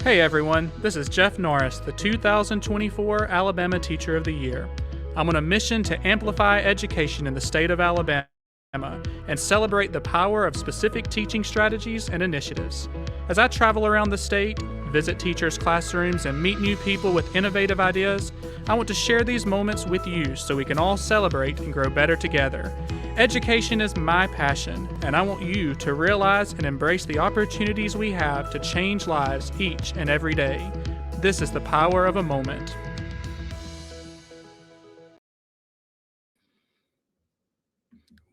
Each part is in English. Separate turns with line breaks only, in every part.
Hey everyone, this is Jeff Norris, the 2024 Alabama Teacher of the Year. I'm on a mission to amplify education in the state of Alabama and celebrate the power of specific teaching strategies and initiatives. As I travel around the state, visit teachers' classrooms, and meet new people with innovative ideas, I want to share these moments with you so we can all celebrate and grow better together. Education is my passion, and I want you to realize and embrace the opportunities we have to change lives each and every day. This is the power of a moment.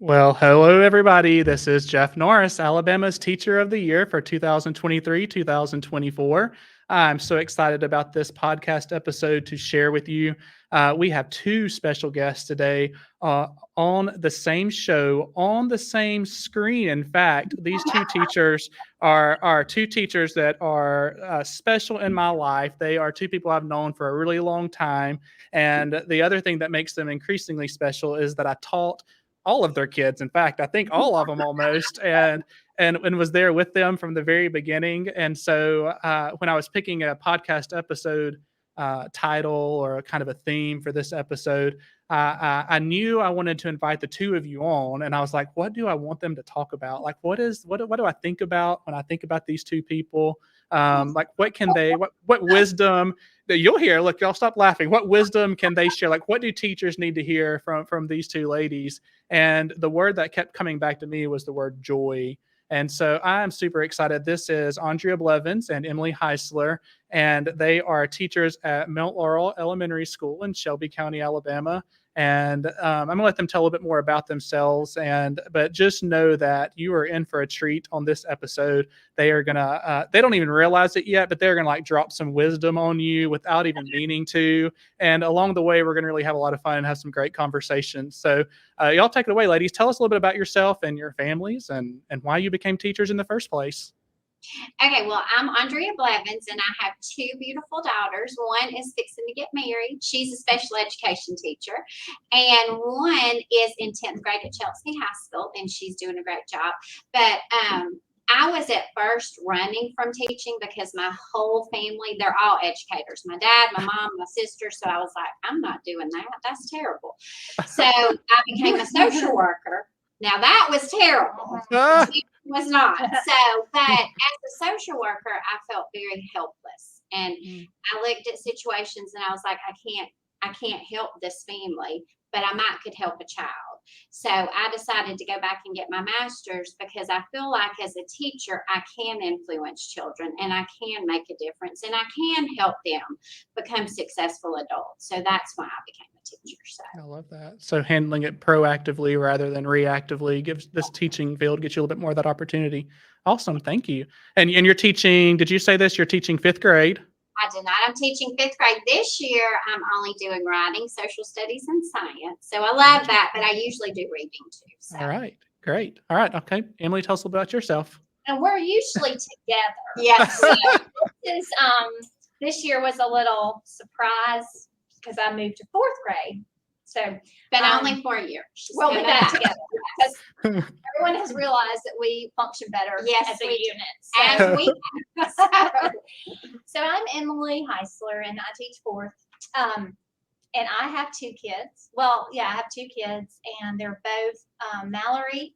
Well, hello everybody. This is Jeff Norris, Alabama's Teacher of the Year for 2023-2024. I'm so excited about this podcast episode to share with you. We have two special guests today on the same show, on the same screen. In fact, these two teachers are two teachers that are special in my life. They are two people I've known for a really long time. And the other thing that makes them increasingly special is that I taught all of their kids. In fact, I think all of them almost, and was there with them from the very beginning. And so when I was picking a podcast episode title or kind of a theme for this episode, I knew I wanted to invite the two of you on, and I was like, what do I want them to talk about? Like, what do I think about when I think about these two people? Like, what wisdom that you'll hear? Look, y'all stop laughing. What wisdom can they share? Like, what do teachers need to hear from these two ladies? And the word that kept coming back to me was the word joy. And so I'm super excited. This is Aundrea Blevins and Emily Heisler, and they are teachers at Mount Laurel Elementary School in Shelby County, Alabama. And I'm going to let them tell a little bit more about themselves. But just know that you are in for a treat on this episode. They are going to, they don't even realize it yet, but they're going to like drop some wisdom on you without even meaning to. And along the way, we're going to really have a lot of fun and have some great conversations. So y'all take it away, ladies. Tell us a little bit about yourself and your families and why you became teachers in the first place.
Okay, well, I'm Aundrea Blevins, and I have two beautiful daughters. One is fixing to get married. She's a special education teacher. And one is in 10th grade at Chelsea High School, and she's doing a great job. But I was at first running from teaching because my whole family, they're all educators. My dad, my mom, my sister. So I was like, I'm not doing that. That's terrible. So I became a social worker. Now that was terrible. Was not. So, but as a social worker, I felt very helpless. And I looked at situations and I was like, I can't help this family, but I might could help a child. So I decided to go back and get my master's because I feel like as a teacher, I can influence children and I can make a difference and I can help them become successful adults. So that's why I became a teacher. So
I love that. So handling it proactively rather than reactively gives this teaching field, gets you a little bit more of that opportunity. Awesome. Thank you. And you're teaching, did you say this? You're teaching fifth grade?
I did not. I'm teaching fifth grade this year. I'm only doing writing, social studies, and science. So I love that, but I usually do reading too. So.
All right. Great. All right. Okay. Emily, tell us a little about yourself.
And we're usually together.
Yes.
So this year was a little surprise because I moved to fourth grade. So,
but only for a year.
We'll be back together because everyone has realized that we function better as a unit.
As we
So I'm Emily Heisler, and I teach fourth. And I have two kids. Well, yeah, I have two kids, and they're both Mallory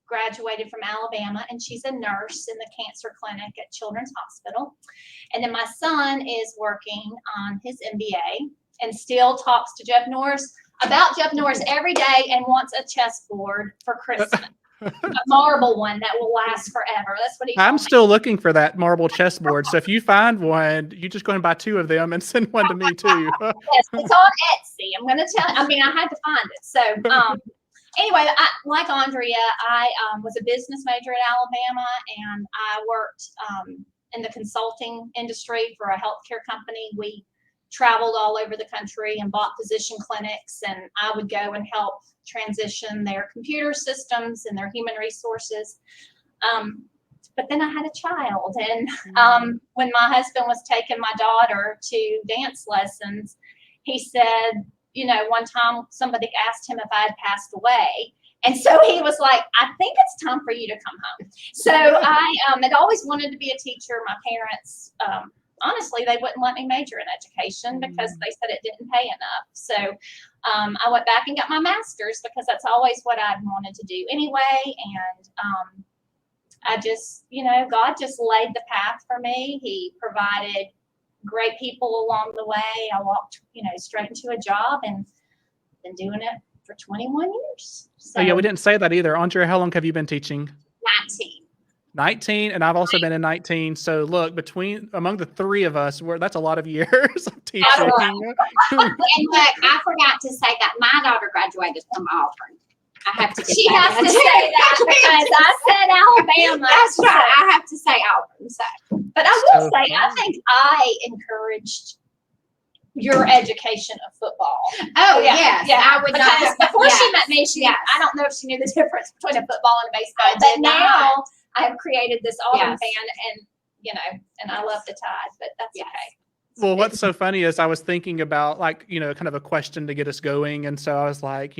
graduated from Alabama, and she's a nurse in the cancer clinic at Children's Hospital. And then my son is working on his MBA and still talks to Jeff Norris about Jeff Norris every day and wants a chessboard for Christmas. A marble one that will last forever. That's what
I'm still looking for that marble chessboard. So if you find one, you just go and buy two of them and send one to me too.
Yes, it's on Etsy. I'm going to tell you. I mean, I had to find it. So anyway, like Aundrea, I was a business major at Alabama, and I worked in the consulting industry for a healthcare company. We traveled all over the country and bought physician clinics, and I would go and help transition their computer systems and their human resources. But then I had a child, and when my husband was taking my daughter to dance lessons, he said, one time somebody asked him if I had passed away, And so he was like, I think it's time for you to come home. So I had always wanted to be a teacher. My parents, honestly, they wouldn't let me major in education because they said it didn't pay enough. So I went back and got my master's because that's always what I'd wanted to do anyway. And I just, God just laid the path for me. He provided great people along the way. I walked, straight into a job and been doing it for 21 years. So,
Oh, yeah, we didn't say that either. Aundrea, how long have you been teaching?
19.
19, and I've also been in 19. So look, among the three of us, that's a lot of years of teaching.
And look, I forgot to say that my daughter graduated from Auburn. I have to.
She has to say that because I said Alabama.
That's right. I have to say Auburn. So,
but I will say, I think I encouraged your education of football.
Oh yes, I would
because
not.
Before she met me, I don't know if she knew the difference between a football and a baseball. But now I have created this Auburn fan, and and I love the Tide, but that's okay.
Well, what's so funny is I was thinking about kind of a question to get us going. And so I was like,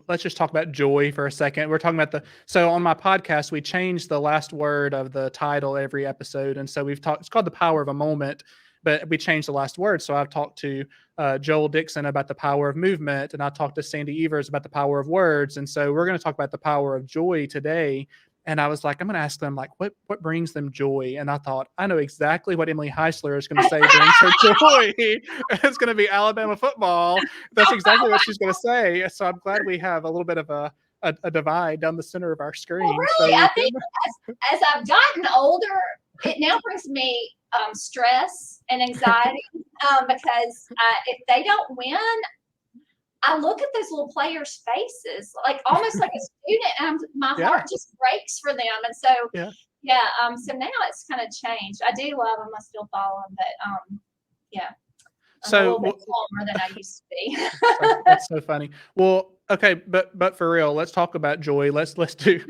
let's just talk about joy for a second. We're talking about so on my podcast, we changed the last word of the title every episode. And so it's called The Power of a Moment, but we changed the last word. So I've talked to Joel Dixon about the power of movement, and I talked to Sandy Evers about the power of words. And so we're going to talk about the power of joy today. And I was like, I'm going to ask them, what brings them joy? And I thought, I know exactly what Emily Heisler is going to say brings her joy. It's going to be Alabama football. That's exactly what she's going to say. So I'm glad we have a little bit of a divide down the center of our screen.
Well, really,
so
I think as I've gotten older, it now brings me stress and anxiety because if they don't win, I look at those little players' faces, almost like a student, and my heart just breaks for them. And so, so now it's kind of changed. I do love them. I still follow them, but I'm a little bit calmer than I used to be.
That's so funny. Well, okay, but for real, let's talk about joy. Let's do,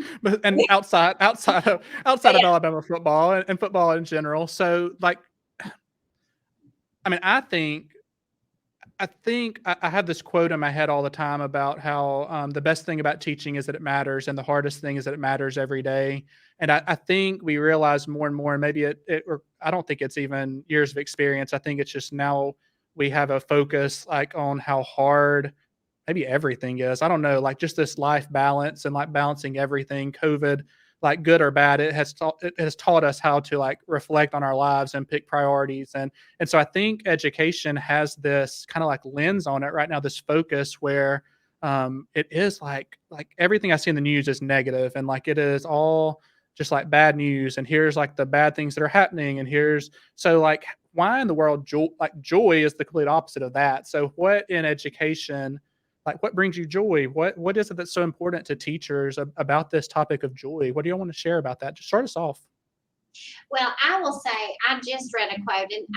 and outside of Alabama football and football in general. So, I think I have this quote in my head all the time about how the best thing about teaching is that it matters, and the hardest thing is that it matters every day. And I think we realize more and more, and maybe or I don't think it's even years of experience. I think it's just now we have a focus on how hard maybe everything is. I don't know, just this life balance and balancing everything. COVID, good or bad, it has taught us how to reflect on our lives and pick priorities. And so I think education has this kind of lens on it right now, this focus where it is like everything I see in the news is negative, and it is all just bad news. And here's the bad things that are happening. And why in the world joy is the complete opposite of that. So what in education, what brings you joy? What is it that's so important to teachers about this topic of joy? What do you want to share about that? Just start us off.
Well, I will say, I just read a quote, and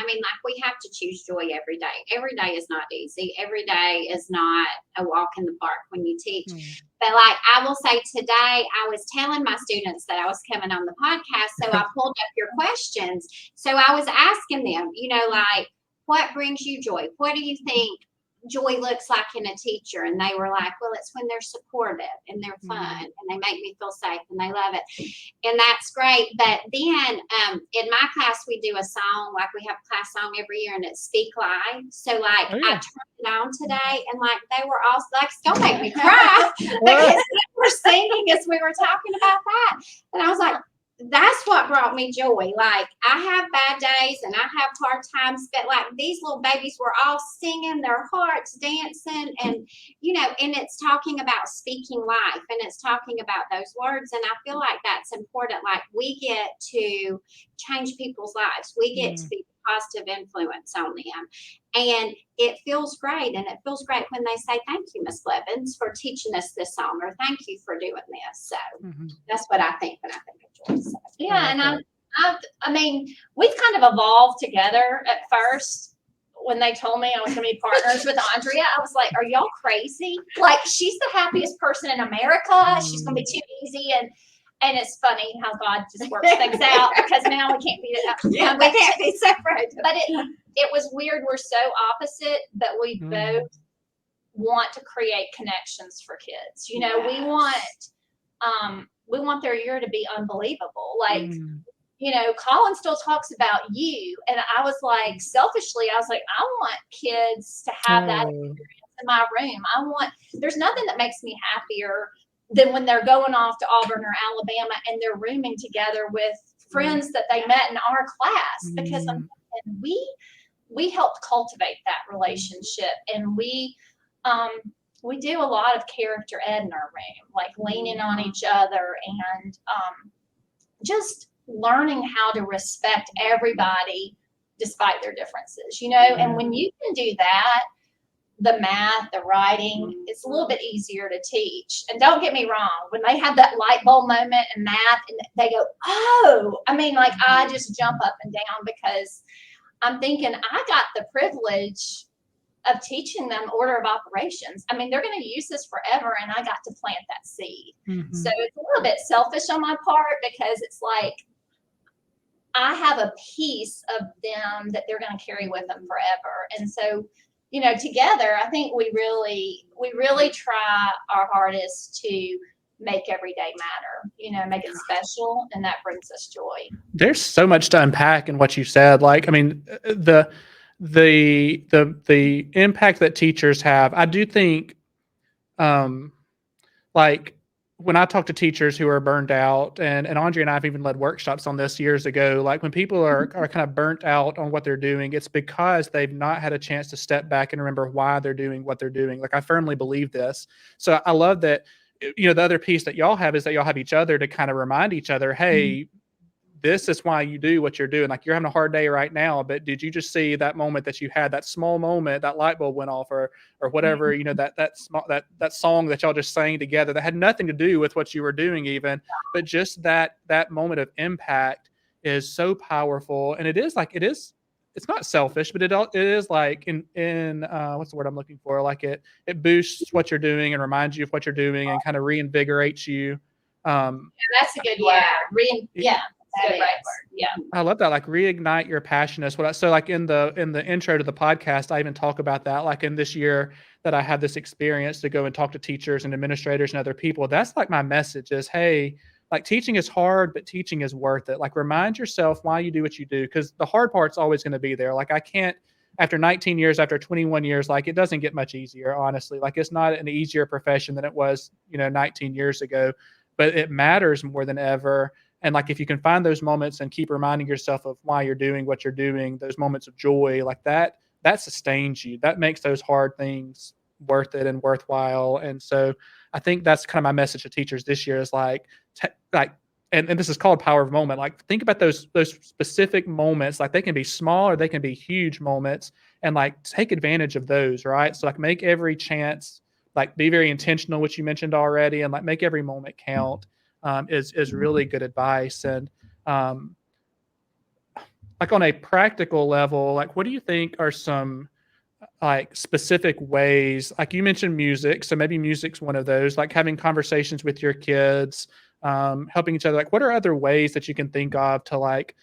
we have to choose joy every day. Every day is not easy. Every day is not a walk in the park when you teach. But I will say today, I was telling my students that I was coming on the podcast, so I pulled up your questions. So I was asking them, what brings you joy? What do you think joy looks like in a teacher? And they were like, well, it's when they're supportive and they're fun and they make me feel safe and they love it. And that's great. But then in my class, we do a song, we have a class song every year, and it's Speak Live. So I turned it on today, and they were all it's gonna make me cry because they were singing as we were talking about that. And I was like, that's what brought me joy. I have bad days and I have hard times, but these little babies were all singing their hearts, dancing, and and it's talking about speaking life, and it's talking about those words. And I feel like that's important. We get to change people's lives. We get to be a positive influence on them. And it feels great. And it feels great when they say, thank you, Miss Blevins, for teaching us this song, or thank you for doing this. So that's what I think when I think of joy. So,
and I mean, we've kind of evolved together at first. When they told me I was going to be partners with Aundrea, I was like, are y'all crazy? She's the happiest person in America. She's going to be too easy. And it's funny how God just works things out, because now we can't be
we can't be separated.
But it was weird. We're so opposite, but we both want to create connections for kids. You know, we want their year to be unbelievable. Like, you know, Colin still talks about you. And I was like, selfishly, I was like, I want kids to have that experience in my room. There's nothing that makes me happier than when they're going off to Auburn or Alabama and they're rooming together with friends that they met in our class, because we helped cultivate that relationship, and we do a lot of character ed in our room, like leaning on each other and just learning how to respect everybody despite their differences, you know. And when you can do that, the math, the writing, it's a little bit easier to teach. And don't get me wrong, when they have that light bulb moment in math and they go, oh, I mean, like, I just jump up and down, because I'm thinking I got the privilege of teaching them order of operations. I mean, they're going to use this forever, and I got to plant that seed. So it's a little bit selfish on my part, because it's like I have a piece of them that they're going to carry with them forever. And so, you know, together, I think we really try our hardest to make every day matter, you know, make it special, and that brings us joy.
There's so much to unpack in what you said. Like, I mean, the impact that teachers have, I do think, like, when I talk to teachers who are burned out, and Aundrea and I have even led workshops on this years ago, like when people are kind of burnt out on what they're doing, it's because they've not had a chance to step back and remember why they're doing what they're doing. Like, I firmly believe this. So I love that, you know, the other piece that y'all have is that y'all have each other to kind of remind each other, hey, this is why you do what you're doing. Like, you're having a hard day right now, but did you just see that moment that you had, that small moment, that light bulb went off, or whatever, you know, that song that y'all just sang together that had nothing to do with what you were doing even, but just that moment of impact is so powerful. And it's not selfish, but it is like in what's the word I'm looking for? Like it boosts what you're doing and reminds you of what you're doing and kind of reinvigorates you.
That's a good word. Good word. Yeah.
I love that. Like, reignite your passion is what so like in the intro to the podcast, I even talk about that. Like, in this year that I had this experience to go and talk to teachers and administrators and other people, that's like my message is, hey, like, teaching is hard, but teaching is worth it. Like, remind yourself why you do what you do, because the hard part's always going to be there. Like, I can't, after 19 years, after 21 years, like, it doesn't get much easier, honestly. Like, it's not an easier profession than it was, you know, 19 years ago, but it matters more than ever. And like, if you can find those moments and keep reminding yourself of why you're doing what you're doing, those moments of joy, like that sustains you. That makes those hard things worth it and worthwhile. And so I think that's kind of my message to teachers this year is like, and this is called power of moment. Like, think about those specific moments. Like, they can be small or they can be huge moments, and like, take advantage of those. Right. So like, make every chance, like, be very intentional, which you mentioned already, and like, make every moment count. Is really good advice. And like, on a practical level, like, what do you think are some like specific ways, like you mentioned music, so maybe music's one of those, like having conversations with your kids, helping each other, like what are other ways that you can think of to like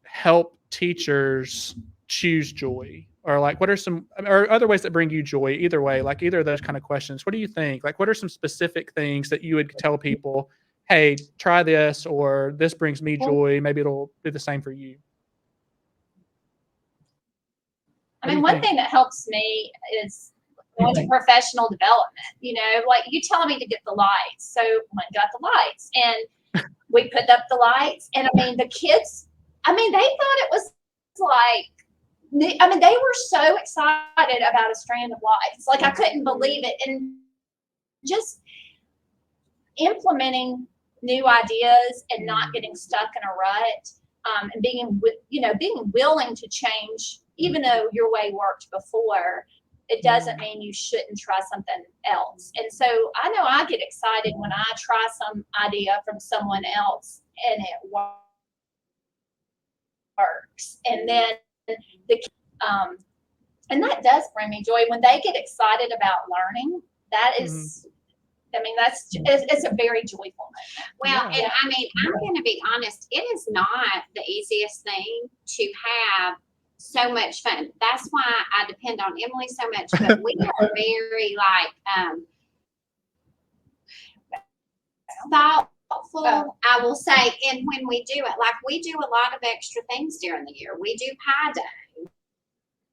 help teachers choose joy, or like what are some or other ways that bring you joy? Either way, like either of those kind of questions, what do you think? Like, what are some specific things that you would tell people, hey, try this, or this brings me joy, maybe it'll do the same for you?
I mean, one thing that helps me is going to professional development. You know, like you telling me to get the lights. So I got the lights and we put up the lights. And I mean, the kids, I mean, they thought it was like, I mean, they were so excited about a strand of lights. Like, I couldn't believe it. And just implementing new ideas and not getting stuck in a rut, and being willing to change. Even though your way worked before, it doesn't mean you shouldn't try something else. And so I know I get excited when I try some idea from someone else and it works. And then and that does bring me joy when they get excited about learning. That is, I mean, it's a very joyful moment.
Well, and I mean, I'm going to be honest, it is not the easiest thing to have so much fun. That's why I depend on Emily so much. But we are very thoughtful, I will say. And when we do it, like we do a lot of extra things during the year. We do Pi Day.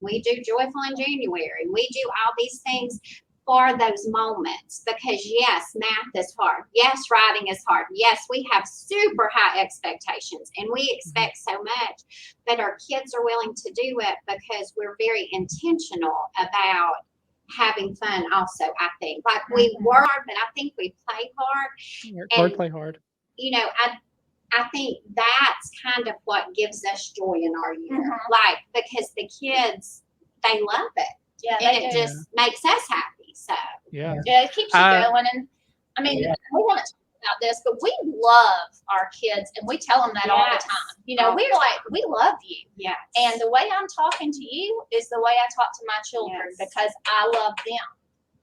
We do Joyful in January. We do all these things for those moments because yes, math is hard. Yes, writing is hard. Yes, we have super high expectations and we expect so much, but our kids are willing to do it because we're very intentional about having fun also, I think. Like we work hard, but I think we play hard.
Work hard, play hard.
You know, I think that's kind of what gives us joy in our year. Like because the kids, they love it.
Yeah,
and it just makes us happy. So
yeah,
it keeps you going. And I mean, we want to talk about this, but we love our kids, and we tell them that all the time. You know, we're like, we love you.
Yeah.
And the way I'm talking to you is the way I talk to my children because I love them.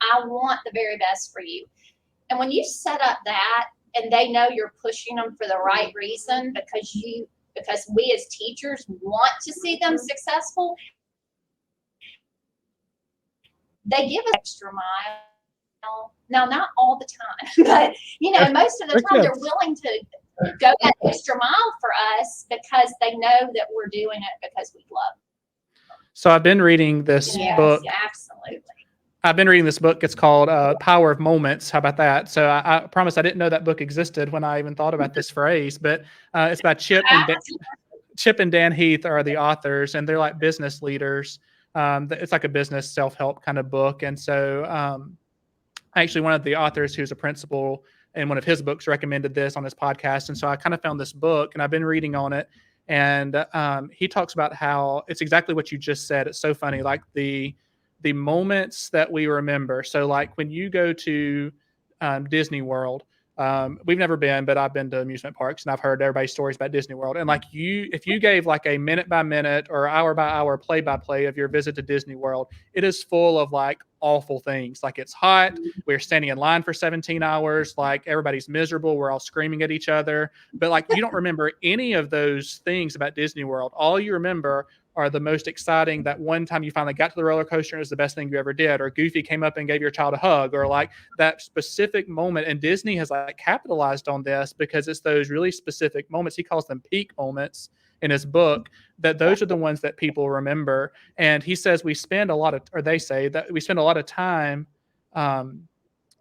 I want the very best for you. And when you set up that, and they know you're pushing them for the right reason because we as teachers want to see them successful. They give us extra mile. Now, not all the time, but you know, most of the time they're willing to go that extra mile for us because they know that we're doing it because we love them.
So I've been reading this book.
Absolutely.
I've been reading this book. It's called Power of Moments. How about that? So I promise I didn't know that book existed when I even thought about this phrase, but it's by Chip and Dan Heath are the authors, and they're like business leaders. It's like a business self-help kind of book. And so actually one of the authors who's a principal in one of his books recommended this on his podcast. And so I kind of found this book and I've been reading on it. And he talks about how it's exactly what you just said. It's so funny. Like the moments that we remember. So like when you go to Disney World, we've never been, but I've been to amusement parks and I've heard everybody's stories about Disney World. And like if you gave like a minute by minute or hour by hour play by play of your visit to Disney World, it is full of like awful things. Like it's hot. We're standing in line for 17 hours. Like everybody's miserable. We're all screaming at each other. But like you don't remember any of those things about Disney World. All you remember are the most exciting, that one time you finally got to the roller coaster and it was the best thing you ever did, or Goofy came up and gave your child a hug, or like that specific moment. And Disney has like capitalized on this because it's those really specific moments. He calls them peak moments in his book, that those are the ones that people remember. And he says they spend a lot of time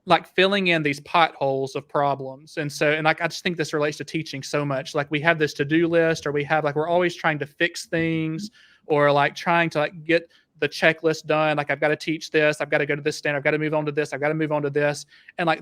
like filling in these potholes of problems. And like, I just think this relates to teaching so much. Like we have this to-do list, or we're always trying to fix things, or like trying to like get the checklist done. Like I've got to teach this, I've got to go to this standard, I've got to move on to this, I've got to move on to this. And like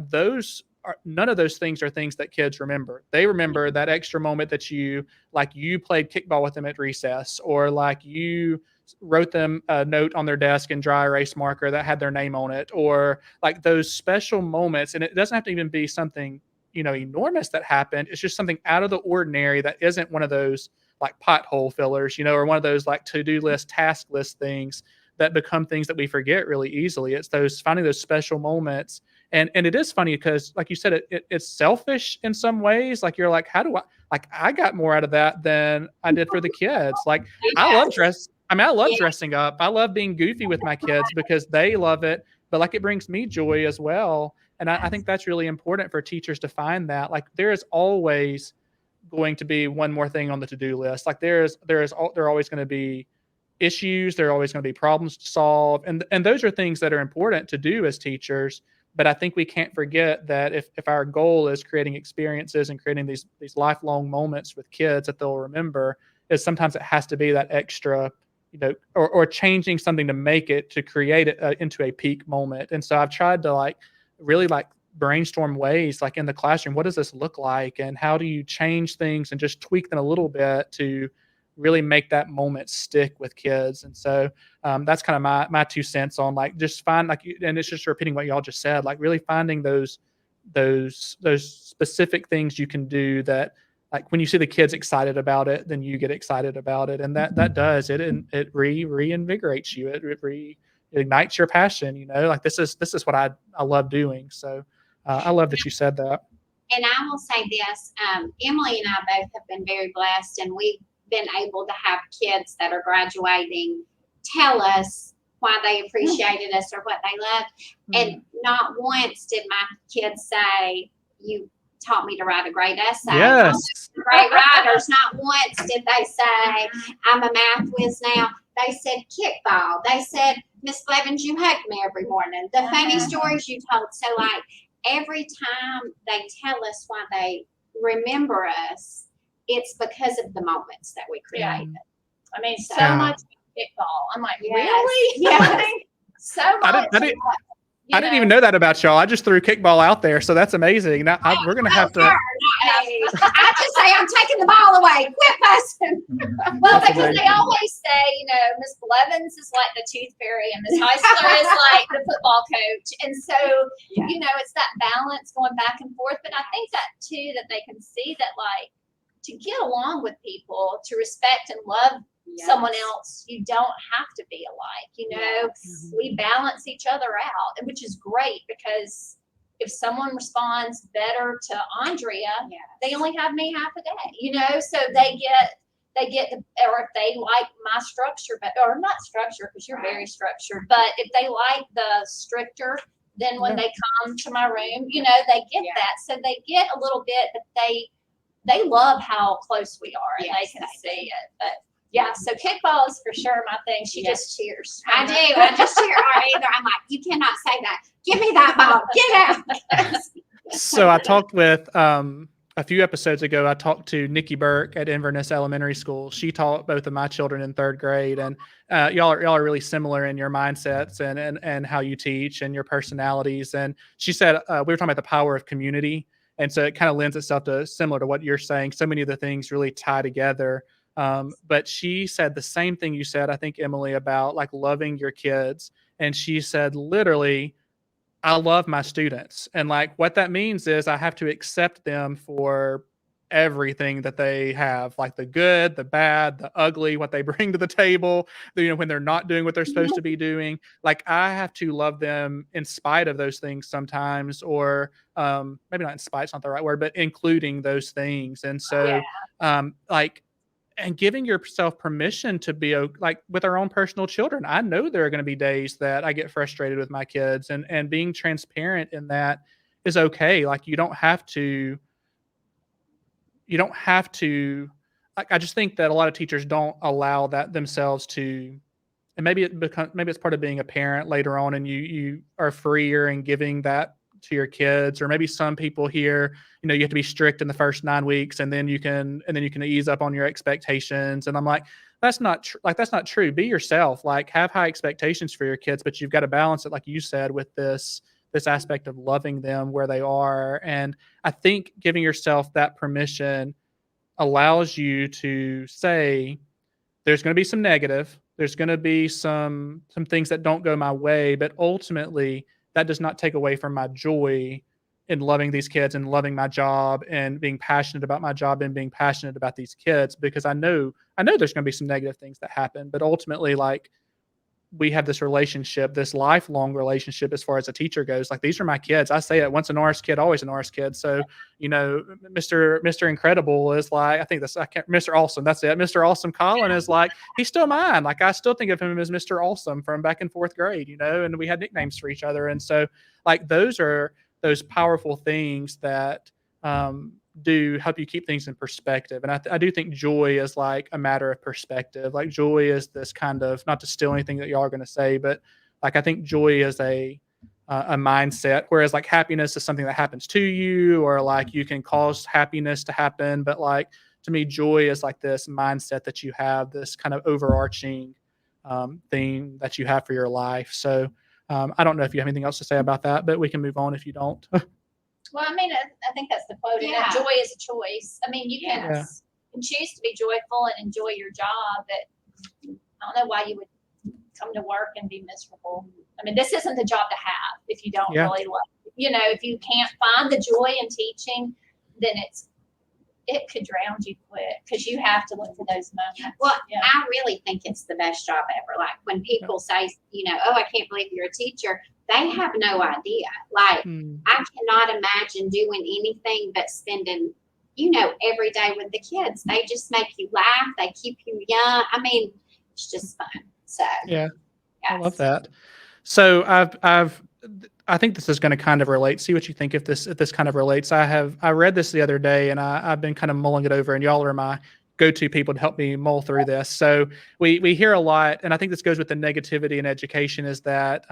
none of those things are things that kids remember. They remember that extra moment that you played kickball with them at recess, or like you wrote them a note on their desk in dry erase marker that had their name on it, or like those special moments. And it doesn't have to even be something, enormous that happened. It's just something out of the ordinary that isn't one of those like pothole fillers, or one of those like to-do list, task list things that become things that we forget really easily. It's finding those special moments. And it is funny because, like you said, it's selfish in some ways. Like you're like, I got more out of that than I did for the kids. Like I love dressing up. I love being goofy with my kids because they love it, but like it brings me joy as well. And I think that's really important for teachers to find that. Like there is always going to be one more thing on the to-do list. Like there are always going to be issues. There are always going to be problems to solve. And those are things that are important to do as teachers. But I think we can't forget that if our goal is creating experiences and creating these lifelong moments with kids that they'll remember, is sometimes it has to be that extra, or changing something to create it into a peak moment. And so I've tried to really brainstorm ways, like in the classroom, what does this look like? And how do you change things and just tweak them a little bit to really make that moment stick with kids? And so that's kind of my 2 cents on just find and it's just repeating what y'all just said, like really finding those specific things you can do that, like when you see the kids excited about it, then you get excited about it. And that does it. And it reinvigorates you. It ignites your passion, like this is what I love doing. So I love that you said that.
And I will say this, Emily and I both have been very blessed, and we been able to have kids that are graduating tell us why they appreciated us or what they loved. And not once did my kids say, you taught me to write a great essay.
Yes.
Great writers. Not once did they say, I'm a math whiz now. They said kickball. They said, Miss Blevins, you hugged me every morning. The funny stories you told. So like every time they tell us why they remember us, it's because of the moments that we created.
I mean, so
Yeah.
much kickball. I'm like,
Yes.
really?
Yes.
So much.
I didn't even know that about y'all. I just threw kickball out there, so that's amazing. Now we're gonna have to.
I just say I'm taking the ball away. Quit fussing.
Well,
That's
because they
amazing.
always say, Miss Blevins is like the tooth fairy and Miss Heisler is like the football coach. And so, it's that balance going back and forth. But I think that too, that they can see that like to get along with people, to respect and love someone else, you don't have to be alike. We balance each other out, and which is great, because if someone responds better to Aundrea, they only have me half a day, so they get or if they like my structure, or not structure, because you're very structured, but if they like the stricter, then when they come to my room, they get that. So they get a little bit, but they love how close we are, and they can see it. But yeah, so kickball is for sure my thing. She just cheers.
I do. I just cheer. Or either I'm like, you cannot say that. Give me that ball. Get out.
So I talked with a few episodes ago. I talked to Nikki Burke at Inverness Elementary School. She taught both of my children in 3rd grade, and y'all are really similar in your mindsets and how you teach and your personalities. And she said we were talking about the power of community, and so it kind of lends itself to similar to what you're saying. So many of the things really tie together. But she said the same thing you said, I think, Emily, about like loving your kids. And she said, literally, I love my students. And like what that means is I have to accept them for everything that they have, like the good, the bad, the ugly, what they bring to the table, when they're not doing what they're supposed to be doing. Like I have to love them in spite of those things sometimes, or maybe not in spite, it's not the right word, but including those things. And so and giving yourself permission to be like with our own personal children. I know there are going to be days that I get frustrated with my kids, and being transparent in that is okay. Like you don't have to, like, I just think that a lot of teachers don't allow that themselves to, and maybe it's part of being a parent later on, and you are freer in giving that to your kids. Or maybe some people here, you have to be strict in the first 9 weeks, and then you can ease up on your expectations. And I'm like, that's not true. Be yourself, like have high expectations for your kids, but you've got to balance it, like you said, with this aspect of loving them where they are. And I think giving yourself that permission allows you to say, there's going to be some negative, there's going to be some things that don't go my way, but ultimately that does not take away from my joy in loving these kids and loving my job and being passionate about my job and being passionate about these kids, because I know there's going to be some negative things that happen, but ultimately, like, we have this relationship, this lifelong relationship as far as a teacher goes. Like, these are my kids. I say it, once a Norris kid, always a Norris kid. So, Mr. Incredible is like, Mr. Awesome. That's it. Mr. Awesome Colin is like, he's still mine. Like, I still think of him as Mr. Awesome from back in 4th grade, and we had nicknames for each other. And so, like, those are those powerful things that do help you keep things in perspective. And I do think joy is like a matter of perspective. Like, joy is this kind of, not to steal anything that y'all are going to say, but like, I think joy is a mindset, whereas like happiness is something that happens to you, or like you can cause happiness to happen. But like, to me, joy is like this mindset that you have, this kind of overarching theme that you have for your life. So I don't know if you have anything else to say about that, but we can move on if you don't.
Well, I mean, I think that's the quote.
Yeah.
Joy is a choice. I mean, you can choose to be joyful and enjoy your job, but I don't know why you would come to work and be miserable. I mean, this isn't the job to have if you don't really love it. If you can't find the joy in teaching, then it could drown you quick, because you have to look for those moments.
Well, I really think it's the best job ever. Like, when people say, oh, I can't believe you're a teacher, they have no idea. Like, I cannot imagine doing anything but spending, every day with the kids. They just make you laugh. They keep you young. I mean, it's just fun. So,
Yeah, I love
yes.
that. So I think this is going to kind of relate. See what you think if this kind of relates. I read this the other day and I've been kind of mulling it over, and y'all are my go-to people to help me mull through this. So we hear a lot, and I think this goes with the negativity in education, is that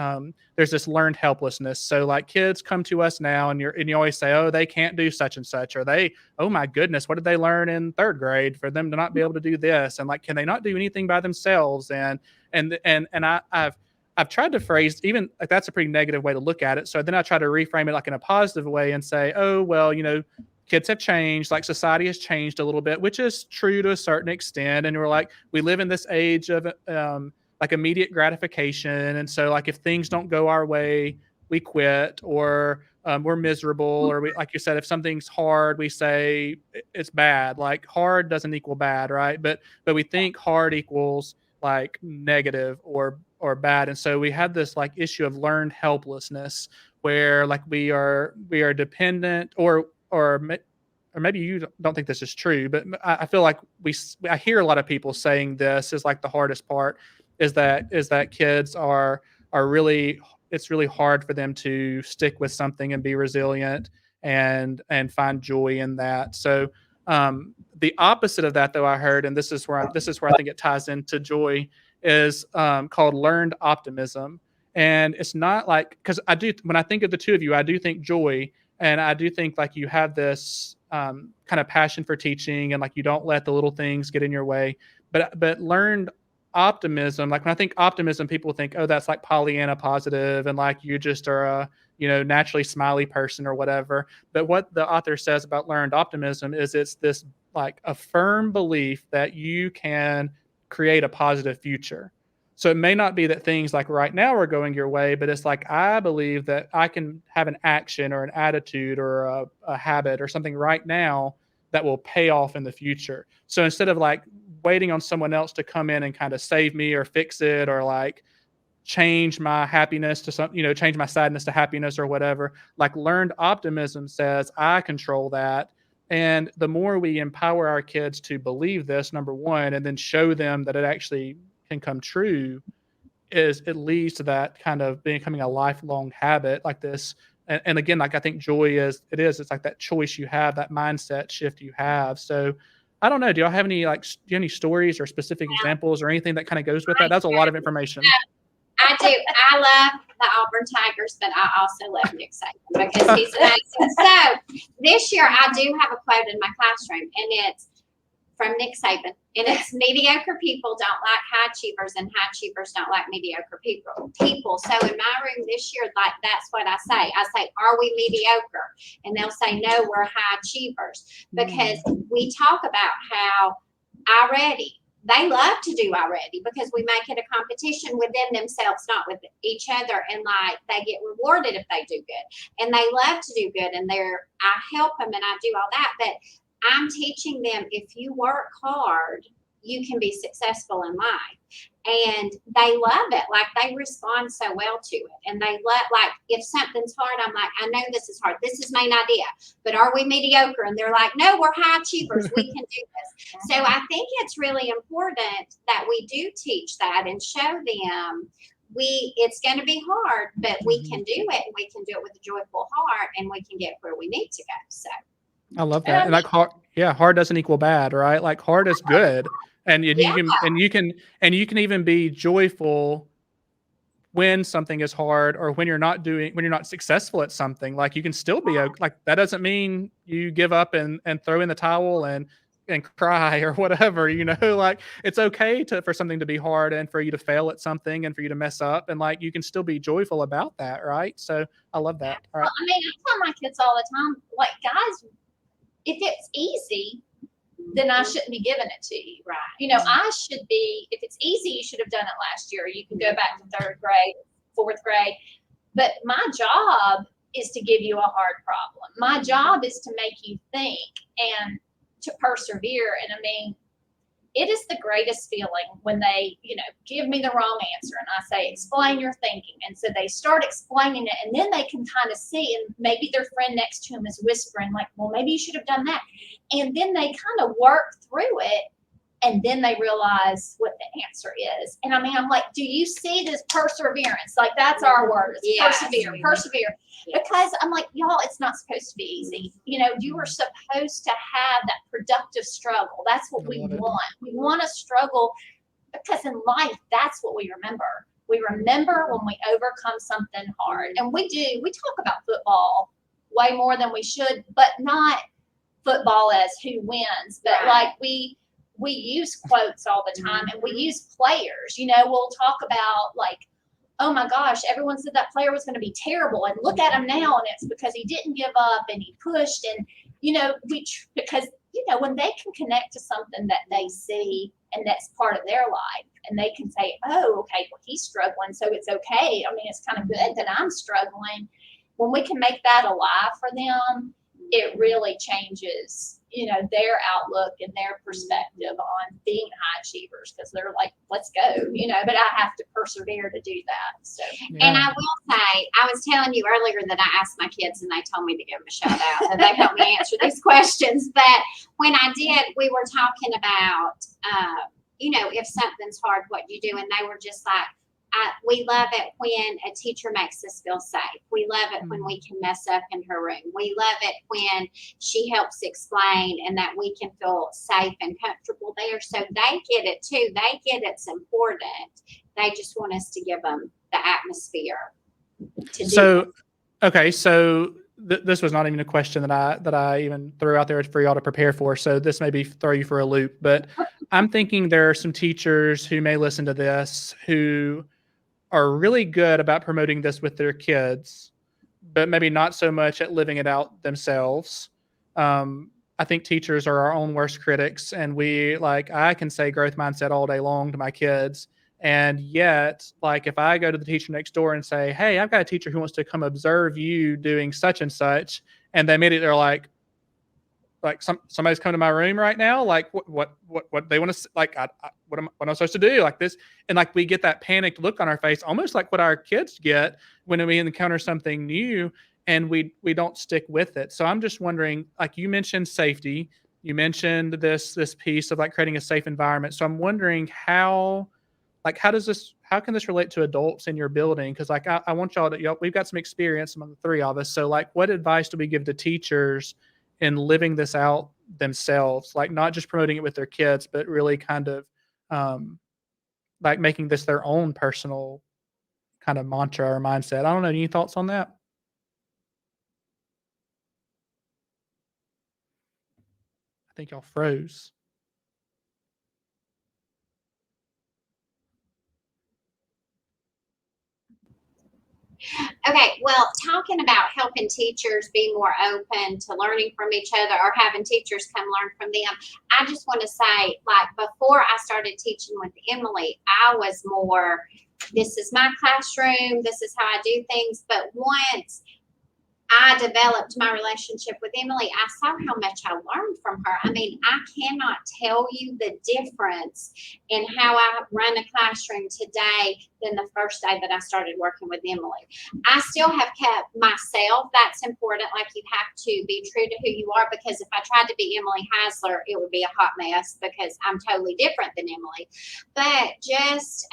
there's this learned helplessness. So like kids come to us now, and you always say, oh, they can't do such and such, or they, oh my goodness, what did they learn in third grade for them to not be able to do this, and like, can they not do anything by themselves? I've tried to phrase, even like, that's a pretty negative way to look at it. So then I try to reframe it like in a positive way and say, oh, well, kids have changed, like society has changed a little bit, which is true to a certain extent. And we're like, we live in this age of like immediate gratification. And so like, if things don't go our way, we quit, or we're miserable, or we, like you said, if something's hard, we say it's bad. Like hard doesn't equal bad, right? But we think hard equals like negative or bad. And so we have this like issue of learned helplessness, where like we are dependent, or maybe you don't think this is true, but I feel like I hear a lot of people saying this is like the hardest part, is that kids are really, it's really hard for them to stick with something and be resilient and find joy in that. So the opposite of that, though, I heard, and this is where I think it ties into joy, is called learned optimism. And it's not like, because when I think of the two of you, I do think joy, and I do think like you have this kind of passion for teaching, and like you don't let the little things get in your way. But learned optimism, like when I think optimism, people think, oh, that's like Pollyanna positive, and like you just are a naturally smiley person or whatever. But what the author says about learned optimism is it's this like a firm belief that you can create a positive future. So it may not be that things like right now are going your way, but it's like, I believe that I can have an action or an attitude or a habit or something right now that will pay off in the future. So instead of like waiting on someone else to come in and kind of save me or fix it, or like change my happiness to change my sadness to happiness or whatever, like learned optimism says I control that. And the more we empower our kids to believe this, number one, and then show them that it actually can come true, is it leads to that kind of becoming a lifelong habit like this. And again, like I think joy it's like that choice you have, that mindset shift you have. So I don't know, do y'all have any do you have any stories or specific examples or anything that kind of goes with that? That's a lot of information.
I do. I love the Auburn Tigers, but I also love Nick Saban because he's amazing. So this year I do have a quote in my classroom, and it's from Nick Saban, and it's mediocre people don't like high achievers, and high achievers don't like mediocre people. So in my room this year, like that's what I say. I say, are we mediocre? And they'll say, no, we're high achievers, because we talk about how already they love to do already, because we make it a competition within themselves, not with each other. And like they get rewarded if they do good, and they love to do good. And I help them and I do all that. But I'm teaching them, if you work hard, you can be successful in life. And they love it. Like they respond so well to it. And they like if something's hard, I'm like, I know this is hard. This is my idea, but are we mediocre? And they're like, no, we're high achievers. We can do this. So I think it's really important that we do teach that and show them it's going to be hard, but we can do it, and we can do it with a joyful heart, and we can get where we need to go. So
I love that. And like hard doesn't equal bad, right? Like hard is good. And you can even be joyful when something is hard, or when you're not successful at something. Like you can still be like, that doesn't mean you give up and throw in the towel and cry or whatever, like it's okay for something to be hard, and for you to fail at something, and for you to mess up, and like you can still be joyful about that, right? So I love that. All right.
Well, I mean, I tell my kids all the time, like, guys, if it's easy, then I shouldn't be giving it to you.
right.
I should be, if it's easy, you should have done it last year. You can go back to third grade, fourth grade. But my job is to give you a hard problem. My job is to make you think and to persevere. And I mean, it is the greatest feeling when they, give me the wrong answer and I say, explain your thinking. And so they start explaining it, and then they can kind of see, and maybe their friend next to them is whispering like, well, maybe you should have done that. And then they kind of work through it, and then they realize what the answer is. And I mean, I'm like, do you see this perseverance? Like, that's our word.
Yes.
Persevere.
Yes.
Because I'm like, y'all, it's not supposed to be easy. You are supposed to have that productive struggle. That's what we want. We want to struggle, because in life, that's what we remember. We remember when we overcome something hard. And we do. We talk about football way more than we should, but not football as who wins, but like we use quotes all the time, and we use players. We'll talk about like, oh my gosh, everyone said that player was going to be terrible, and look at him now, and it's because he didn't give up and he pushed. And because when they can connect to something that they see and that's part of their life, and they can say, oh, okay, well, he's struggling, so it's okay. I mean, it's kind of good that I'm struggling. When we can make that alive for them, it really changes their outlook and their perspective on being high achievers, because they're like, let's go, but I have to persevere to do that. So,
And I will say, I was telling you earlier that I asked my kids and they told me to give them a shout out, and they helped me answer these questions. But when I did, we were talking about, if something's hard, what do you do? And they were just like, we love it when a teacher makes us feel safe. We love it when we can mess up in her room. We love it when she helps explain and that we can feel safe and comfortable there. So they get it too. They get it's important. They just want us to give them the atmosphere to do.
So, okay, so this was not even a question that I even threw out there for y'all to prepare for. So this may be throw you for a loop, but I'm thinking there are some teachers who may listen to this who are really good about promoting this with their kids, but maybe not so much at living it out themselves. I think teachers are our own worst critics, and I can say growth mindset all day long to my kids. And yet, like, if I go to the teacher next door and say, hey, I've got a teacher who wants to come observe you doing such and such, and they immediately are like somebody's coming to my room right now. Like what they want to, like, what am I supposed to do? Like this. And like, we get that panicked look on our face, almost like what our kids get when we encounter something new, and we don't stick with it. So I'm just wondering, like, you mentioned safety, you mentioned this piece of like creating a safe environment. So I'm wondering how can this relate to adults in your building? Cause like, I want we've got some experience among the three of us. So like, what advice do we give to teachers in living this out themselves, like not just promoting it with their kids, but really kind of like making this their own personal kind of mantra or mindset? I don't know. Any thoughts on that? I think y'all froze.
Okay, well, talking about helping teachers be more open to learning from each other or having teachers come learn from them, I just want to say, like, before I started teaching with Emily, I was more, this is my classroom, this is how I do things. But once I developed my relationship with Emily, I saw how much I learned from her. I mean, I cannot tell you the difference in how I run a classroom today than the first day that I started working with Emily. I still have kept myself. That's important. Like, you have to be true to who you are, because if I tried to be Emily Heisler, it would be a hot mess, because I'm totally different than Emily. But just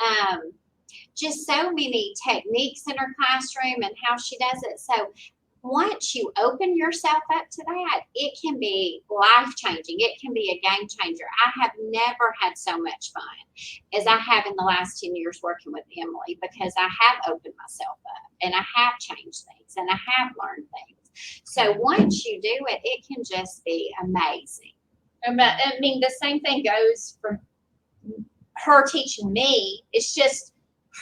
so many techniques in her classroom and how she does it. So once you open yourself up to that, it can be life-changing. It can be a game changer. I have never had so much fun as I have in the last 10 years working with Emily, because I have opened myself up and I have changed things and I have learned things. So once you do it, it can just be amazing.
I mean, the same thing goes from her teaching me. It's just,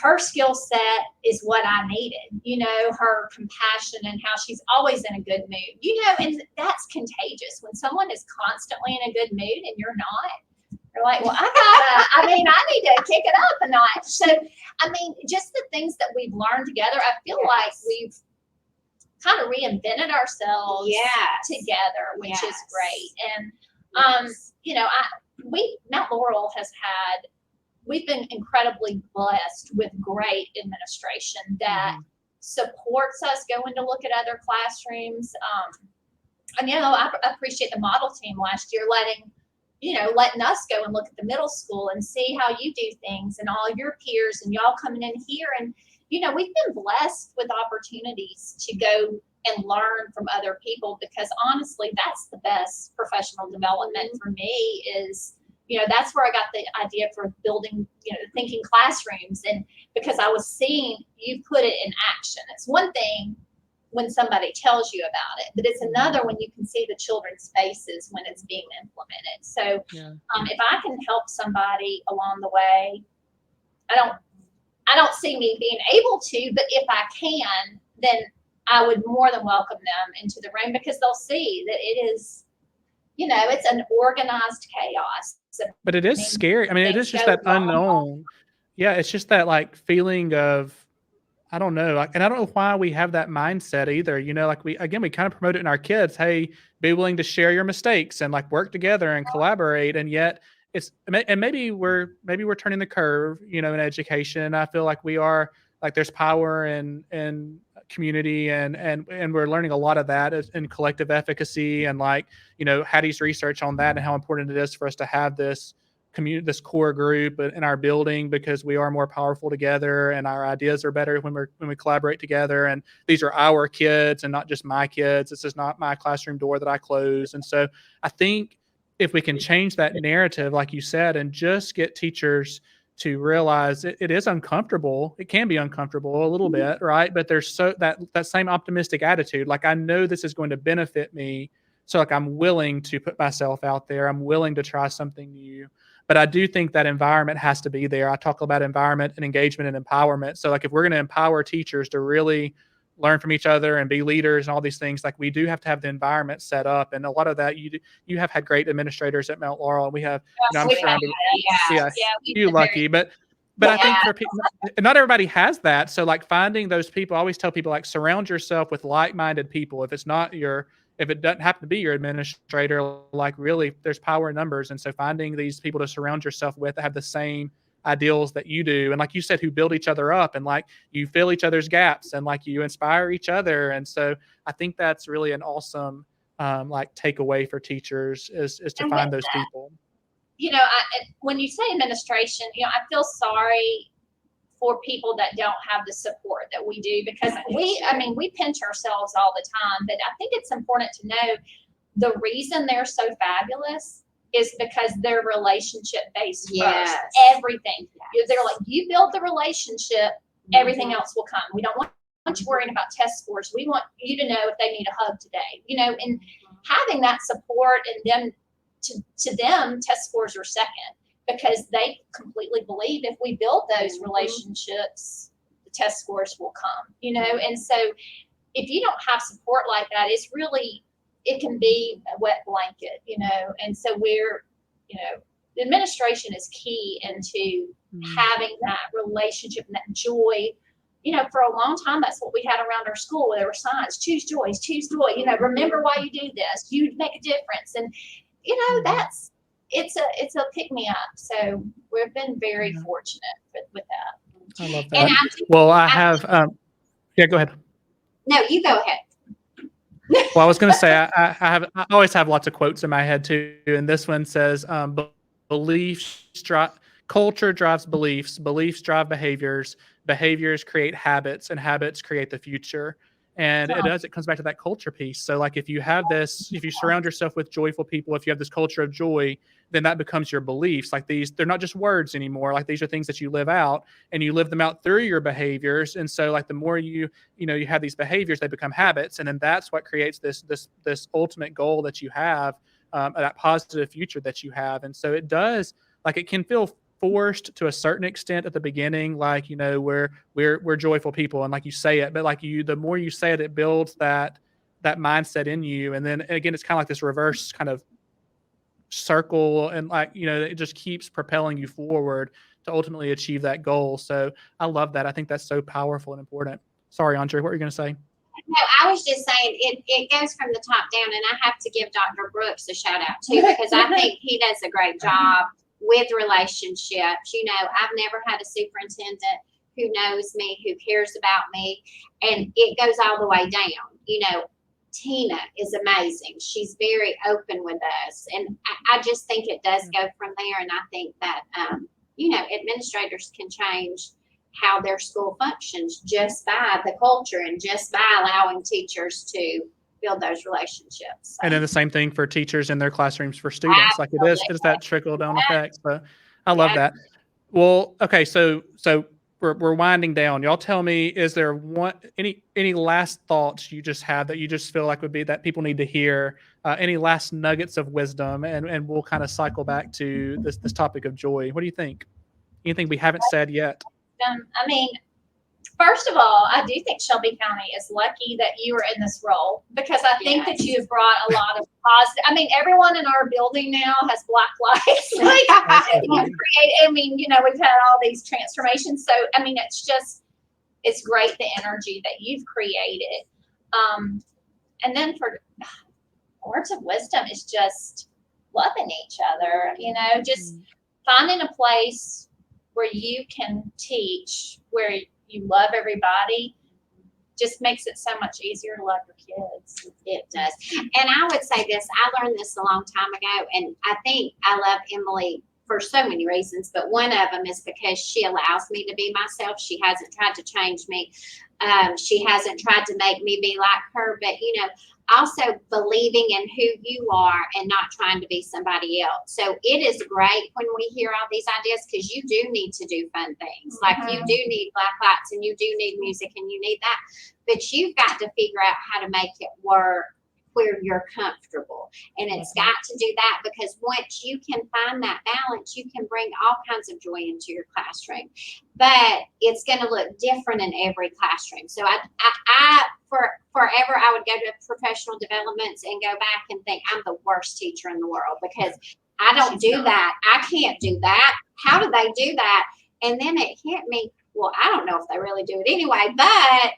her skill set is what I needed, her compassion and how she's always in a good mood, and that's contagious. When someone is constantly in a good mood and you're not, you're like, well, I need to kick it up a notch. So, I mean, just the things that we've learned together, I feel like we've kind of reinvented ourselves together, which is great. And, Mount Laurel we've been incredibly blessed with great administration that supports us going to look at other classrooms. And I appreciate the model team last year letting us go and look at the middle school and see how you do things, and all your peers and y'all coming in here. And we've been blessed with opportunities to go and learn from other people, because honestly, that's the best professional development for me. Is that's where I got the idea for building, thinking classrooms. And because I was seeing you put it in action. It's one thing when somebody tells you about it, but it's another when you can see the children's faces when it's being implemented. So if I can help somebody along the way, I don't see me being able to, but if I can, then I would more than welcome them into the room, because they'll see that it is, it's an organized chaos.
But it is scary. I mean, it is just that unknown. Yeah, it's just that like feeling of, I don't know, like, and I don't know why we have that mindset either. Like we kind of promote it in our kids. Hey, be willing to share your mistakes and like work together and collaborate. And yet maybe we're turning the curve, in education. I feel like we are, like there's power in community and we're learning a lot of that in collective efficacy, and like, Hattie's research on that and how important it is for us to have this core group in our building, because we are more powerful together and our ideas are better when we collaborate together. And these are our kids and not just my kids. This is not my classroom door that I close. And so I think if we can change that narrative, like you said, and just get teachers to realize it is uncomfortable. It can be uncomfortable a little bit, right? But there's that same optimistic attitude. Like, I know this is going to benefit me. So like, I'm willing to put myself out there. I'm willing to try something new. But I do think that environment has to be there. I talk about environment and engagement and empowerment. So like, if we're going to empower teachers to really learn from each other and be leaders and all these things, like we do have to have the environment set up. And a lot of that, you have had great administrators at Mount Laurel, and we have, I'm surrounded. You lucky, but I think for people, not everybody has that. So like, finding those people, I always tell people, like, surround yourself with like-minded people. If it doesn't happen to be your administrator, like, really, there's power in numbers. And so finding these people to surround yourself with that have the same ideals that you do, and like you said, who build each other up, and like you fill each other's gaps, and like you inspire each other. And so I think that's really an awesome like takeaway for teachers is to find those people.
When you say administration, I feel sorry for people that don't have the support that we do, because we pinch ourselves all the time. But I think it's important to know the reason they're so fabulous is because they're relationship based first. Everything. They're like, you build the relationship, everything else will come. We don't want you worrying about test scores. We want you to know if they need a hug today, and having that support, and then to them, test scores are second, because they completely believe if we build those relationships, the test scores will come, and so if you don't have support like that, it can be a wet blanket, and so the administration is key into having that relationship and that joy. For a long time, that's what we had around our school. There were signs: choose joy, remember why you do this, you make a difference. And it's a pick me up. So we've been very fortunate with that.
I love that. I have go ahead.
No, you go ahead.
Well, I was going to say, I always have lots of quotes in my head too, and this one says, culture drives beliefs, beliefs drive behaviors, behaviors create habits, and habits create the future. And it comes back to that culture piece. So like, if you surround yourself with joyful people, if you have this culture of joy, then that becomes your beliefs. Like, they're not just words anymore. Like, these are things that you live out, and you live them out through your behaviors. And so like, the more you have these behaviors, they become habits. And then that's what creates this ultimate goal that you have, that positive future that you have. And so it does, like, it can feel forced to a certain extent at the beginning, like, we're joyful people, and like you say it, but like the more you say it, it builds that mindset in you. And then again, it's kind of like this reverse kind of circle, and like, it just keeps propelling you forward to ultimately achieve that goal. So I love that. I think that's so powerful and important. Sorry, Aundrea, what were you going to say?
No, I was just saying it goes from the top down, and I have to give Dr. Brooks a shout out too, because I think he does a great job with relationships. I've never had a superintendent who knows me, who cares about me, and it goes all the way down. Tina is amazing. She's very open with us, and I just think it does go from there. And I think that administrators can change how their school functions just by the culture and just by allowing teachers to build those relationships. So.
And then the same thing for teachers in their classrooms for students.
Absolutely.
Like it is that trickle down effect. So I love that. Well, okay. So we're winding down. Y'all tell me, is there any last thoughts you just have that you just feel like would be that people need to hear? Any last nuggets of wisdom, and we'll kind of cycle back to this topic of joy. What do you think? Anything we haven't said yet?
First of all, I do think Shelby County is lucky that you are in this role, because I think that you have brought a lot of positive. Everyone in our building now has black lights. We've had all these transformations. So, it's great the energy that you've created. And then for words of wisdom is just loving each other, just finding a place where you can teach, where you love everybody, just makes it so much easier to love your kids.
It does. And I would say this, I learned this a long time ago, and I think I love Emily for so many reasons, but one of them is because she allows me to be myself. She hasn't tried to change me. She hasn't tried to make me be like her, but also believing in who you are and not trying to be somebody else. So it is great when we hear all these ideas, because you do need to do fun things. Like you do need black lights, and you do need music, and you need that, but you've got to figure out how to make it work where you're comfortable. And it's got to do that, because once you can find that balance, you can bring all kinds of joy into your classroom. But it's going to look different in every classroom. So I forever I would go to professional developments and go back and think I'm the worst teacher in the world, because I don't do that. I can't do that. How do they do that? And then it hit me, well, I don't know if they really do it anyway, but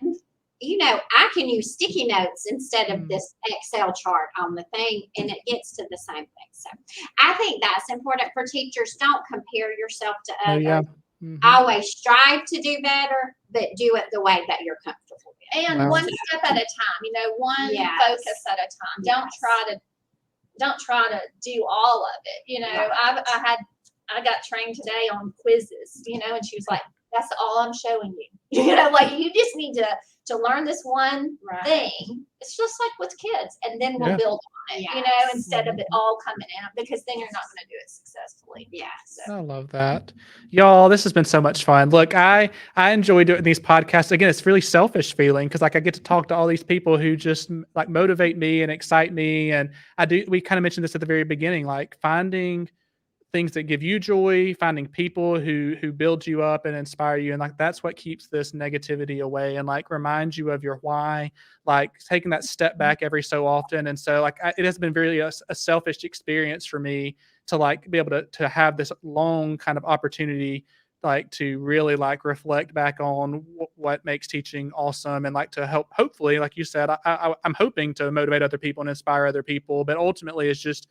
I can use sticky notes instead of this Excel chart on the thing, and it gets to the same thing. So I think that's important for teachers. Don't compare yourself to others. Always strive to do better, but do it the way that you're comfortable with.
And one step at a time, one focus at a time. Don't try to do all of it. I got trained today on quizzes, and she was like, that's all I'm showing you. You just need to learn this one thing. It's just like with kids, and then we'll build on it, instead of it all coming out, because then you're not going to do it successfully. Yeah. So.
I love that. Y'all, this has been so much fun. Look, I enjoy doing these podcasts. Again, it's really selfish feeling, because I get to talk to all these people who just motivate me and excite me. And we kind of mentioned this at the very beginning, finding things that give you joy, finding people who build you up and inspire you. And that's what keeps this negativity away, and reminds you of your why, taking that step back every so often. And so it has been really a selfish experience for me to be able to have this long kind of opportunity, to really reflect back on what makes teaching awesome, and to help, hopefully, like you said, I'm hoping to motivate other people and inspire other people. But ultimately it's just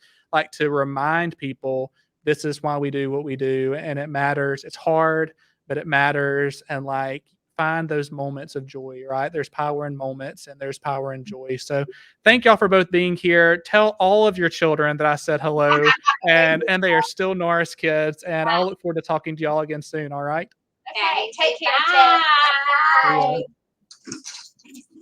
to remind people, this is why we do what we do, and it matters. It's hard, but it matters. And find those moments of joy, right? There's power in moments, and there's power in joy. So thank y'all for both being here. Tell all of your children that I said hello, and they are still Norris kids, and I'll look forward to talking to y'all again soon. All right.
Okay. Take care.
Bye.
Bye.